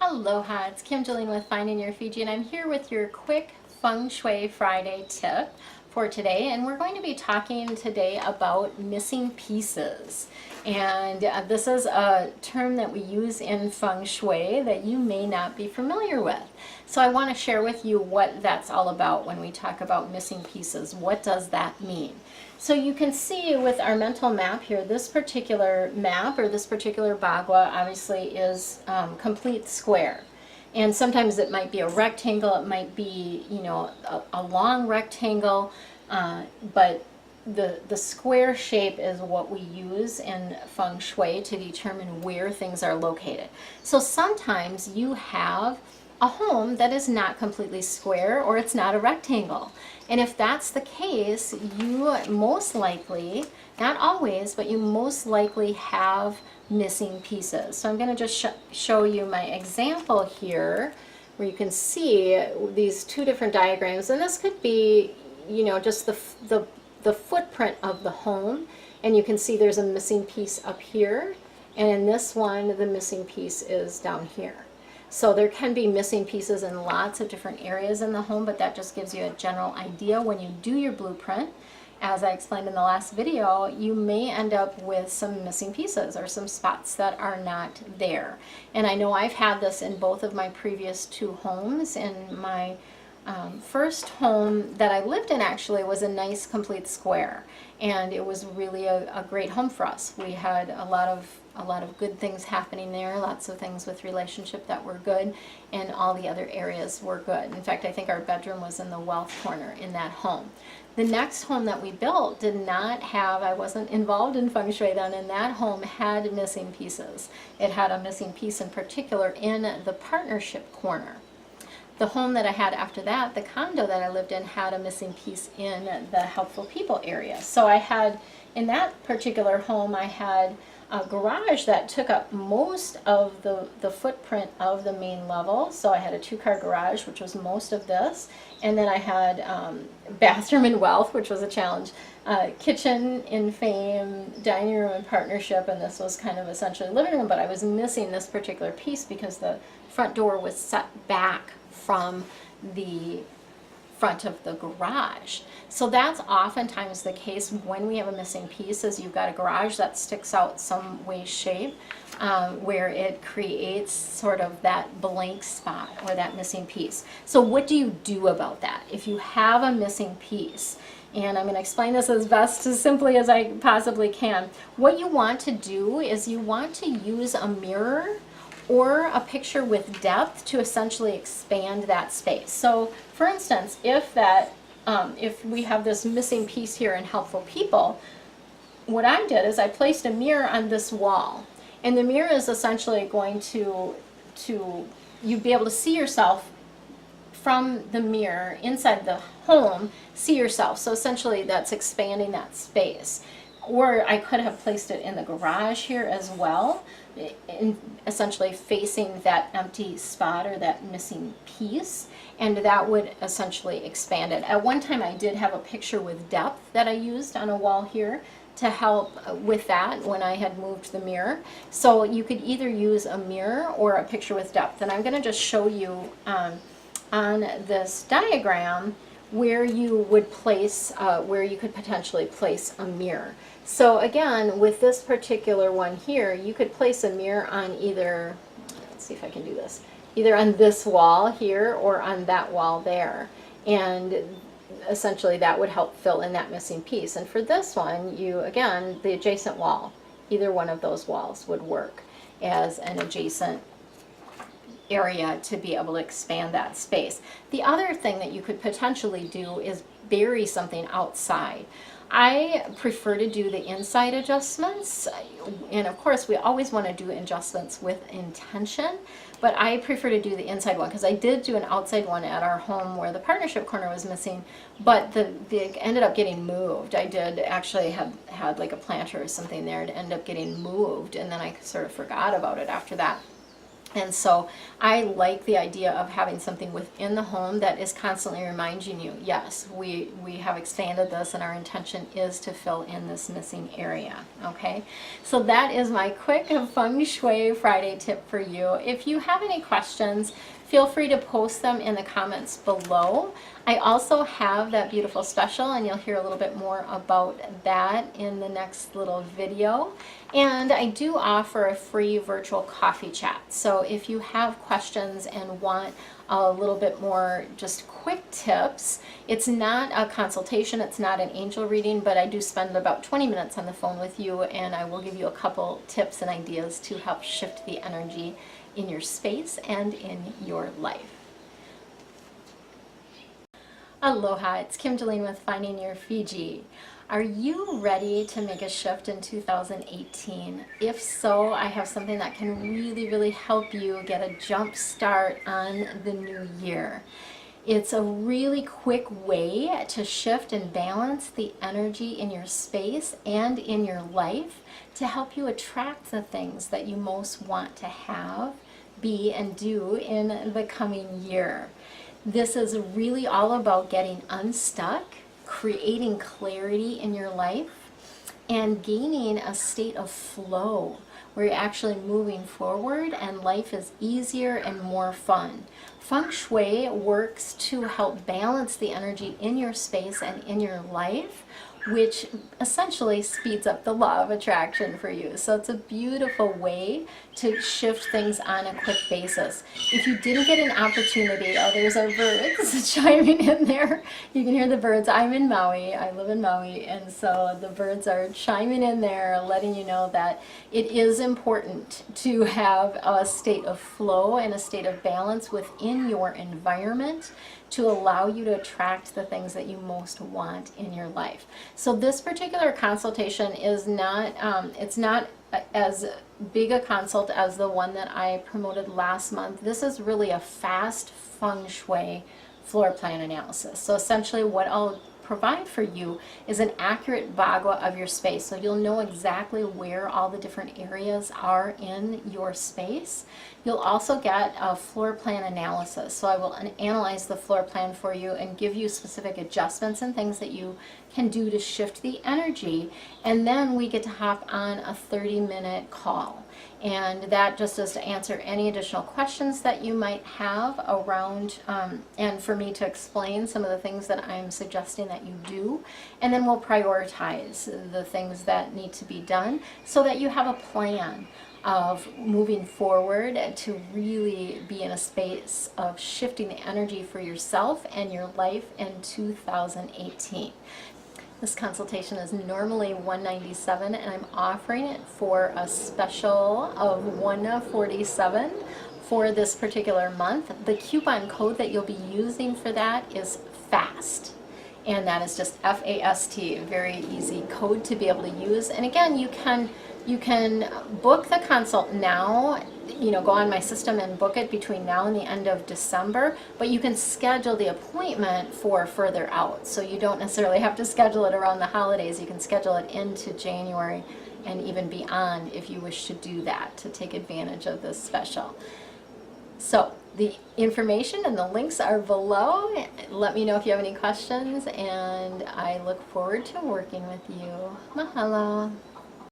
Aloha, it's Kim Jillian with Finding Your Fiji, and I'm here with your quick Feng Shui Friday tip for today. And we're going to be talking today about missing pieces. And this is a term that we use in Feng Shui that you may not be familiar with. So I want to share with you what that's all about when we talk about missing pieces. What does that mean? So you can see with our mental map here, this particular map or this particular bagua obviously is complete square. And sometimes it might be a rectangle, it might be, a long rectangle, but the square shape is what we use in Feng Shui to determine where things are located. So sometimes you have a home that is not completely square or it's not a rectangle. And if that's the case, you most likely, not always, but you most likely have missing pieces. So I'm going to just show you my example here where you can see these two different diagrams. And this could be, just the footprint of the home. And you can see there's a missing piece up here. And in this one, the missing piece is down here. So there can be missing pieces in lots of different areas in the home, but that just gives you a general idea. When you do your blueprint, as I explained in the last video, you may end up with some missing pieces or some spots that are not there. And I know I've had this in both of my previous two homes. In my first home that I lived in actually was a nice complete square, and it was really a great home for us. We had a lot of good things happening there, lots of things with relationship that were good, and all the other areas were good. In fact, I think our bedroom was in the wealth corner in that home. The next home that we built did not have, I wasn't involved in Feng Shui then, and that home had missing pieces. It had a missing piece in particular in the partnership corner. The home that I had after that, the condo that I lived in, had a missing piece in the helpful people area. So I had, in that particular home, I had a garage that took up most of the footprint of the main level. So I had a two-car garage, which was most of this. And then I had bathroom in wealth, which was a challenge, kitchen in fame, dining room in partnership, and this was kind of essentially living room, but I was missing this particular piece because the front door was set back from the front of the garage. So that's oftentimes the case when we have a missing piece, is you've got a garage that sticks out some way, shape, where it creates sort of that blank spot or that missing piece. So what do you do about that? If you have a missing piece, and I'm going to explain this as best as simply as I possibly can, what you want to do is you want to use a mirror or a picture with depth to essentially expand that space. So for instance, if we have this missing piece here in helpful people, what I did is I placed a mirror on this wall, and the mirror is essentially going to you'd be able to see yourself from the mirror inside the home, see yourself. So essentially that's expanding that space. Or I could have placed it in the garage here as well, essentially facing that empty spot or that missing piece, and that would essentially expand it. At one time I did have a picture with depth that I used on a wall here to help with that when I had moved the mirror. So you could either use a mirror or a picture with depth, and I'm going to just show you on this diagram where you would place, where you could potentially place a mirror. So again, with this particular one here, you could place a mirror on either, let's see if I can do this, either on this wall here or on that wall there. And essentially that would help fill in that missing piece. And for this one, again, the adjacent wall, either one of those walls would work as an adjacent area to be able to expand that space. The other thing that you could potentially do is bury something outside. I prefer to do the inside adjustments, and of course we always want to do adjustments with intention, but I prefer to do the inside one because I did do an outside one at our home where the partnership corner was missing, but they ended up getting moved. I did actually had like a planter or something there to end up getting moved, and then I sort of forgot about it after that. And so I like the idea of having something within the home that is constantly reminding you, yes, we have expanded this and our intention is to fill in this missing area, okay? So that is my quick Feng Shui Friday tip for you. If you have any questions, feel free to post them in the comments below. I also have that beautiful special, and you'll hear a little bit more about that in the next little video. And I do offer a free virtual coffee chat. So if you have questions and want a little bit more just quick tips, it's not a consultation, it's not an angel reading, but I do spend about 20 minutes on the phone with you, and I will give you a couple tips and ideas to help shift the energy in your space and in your life. Aloha, it's Kim Jolene with Finding Your Fiji. Are you ready to make a shift in 2018? If so, I have something that can really help you get a jump start on the new year. It's a really quick way to shift and balance the energy in your space and in your life to help you attract the things that you most want to have, be, and do in the coming year. This is really all about getting unstuck, creating clarity in your life, and gaining a state of flow where you're actually moving forward and life is easier and more fun. Feng Shui works to help balance the energy in your space and in your life, which essentially speeds up the law of attraction for you. So it's a beautiful way to shift things on a quick basis. If you didn't get an opportunity, oh, there's our birds chiming in there. You can hear the birds. I'm in Maui, I live in Maui, and so the birds are chiming in there, letting you know that it is important to have a state of flow and a state of balance within your environment to allow you to attract the things that you most want in your life. So this particular consultation is not, it's not as big a consult as the one that I promoted last month. This is really a fast Feng Shui floor plan analysis. So essentially what I'll provide for you is an accurate bagua of your space. So you'll know exactly where all the different areas are in your space. You'll also get a floor plan analysis. So I will analyze the floor plan for you and give you specific adjustments and things that you can do to shift the energy. And then we get to hop on a 30-minute call. And that just is to answer any additional questions that you might have around, and for me to explain some of the things that I'm suggesting that you do. And then we'll prioritize the things that need to be done so that you have a plan of moving forward to really be in a space of shifting the energy for yourself and your life in 2018. This consultation is normally $197 and I'm offering it for a special of $147 for this particular month. The coupon code that you'll be using for that is FAST. And that is just F-A-S-T, a very easy code to be able to use. And again, you can book the consult now, go on my system and book it between now and the end of December, but you can schedule the appointment for further out. So you don't necessarily have to schedule it around the holidays. You can schedule it into January and even beyond if you wish to do that, to take advantage of this special. So the information and the links are below. Let me know if you have any questions, and I look forward to working with you. Mahalo.